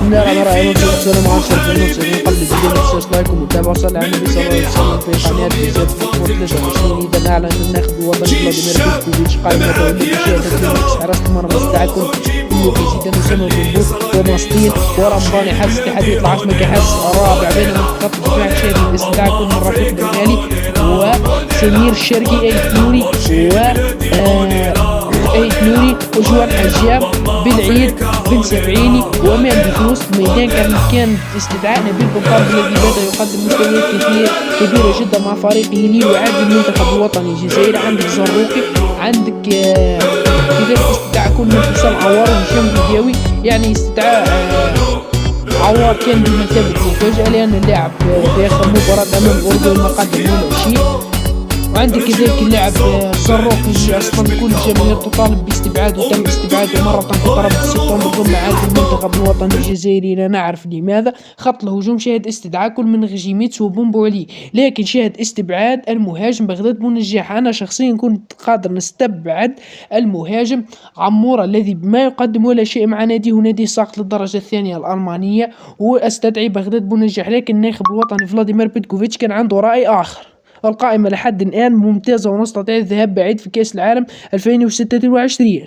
بسم الله الرحمن الرحيم. السلام عليكم المشاهدين قبل الفيديو ما تنساش لايك ومتابعة وصل على النبي صلى الله عليه وسلم في قناة بزاف فوتبول 23. إذا نعلن الناخب الوطني فلاديمير بيتكوفيتش قائمة مشاهدة حراسة المرمى تاعكم زيدان أسامة بن ومسطين ورمضان حارس الاتحادية العاصمة كحارس الرابع بين منطقة الدفاع. شاهد الاستدعاء من الرفيق بالغالي وسمير الشرقي أيت نوري أيت نوري وجوان حجاب بالعيد بن سبعيني ومهدي في وسط الميدان. كان استدعاء نبيل بنطال الذي بدا يقدم مستويات كبيرة جدا مع فريقه ليعاد المنتخب الوطني الجزائري. عندك زروقي، عندك كذلك استدعاء كل من حسام عوار وهشام بدياوي. يعني استدعاء عوار كان بمثابة مفاجأة لأن اللاعب في آخر مباراة أمام الأردن ما قدم ولا شيء. وعندك كذلك اللاعب الزروقي اصلا كل الجماهير تطالب باستبعاده وتم استبعاده مرة في قرابة سبتمبر ضمن عاد المنتخب الوطني الجزائري. لا نعرف لماذا. خط الهجوم شهد استدعاء كل من غيميتس وبومبولي، لكن شهد استبعاد المهاجم بغداد بونجاح. انا شخصيا كنت قادر نستبعد المهاجم عمورة الذي ما يقدم ولا شيء مع ناديه ونادي ساقط للدرجة الثانية الألمانية، واستدعي بغداد بونجاح. لكن الناخب الوطني فلاديمير بيتكوفيتش كان عنده رأي آخر. القائمة لحد الآن ممتازة ونستطيع الذهاب بعيد في كأس العالم 2026.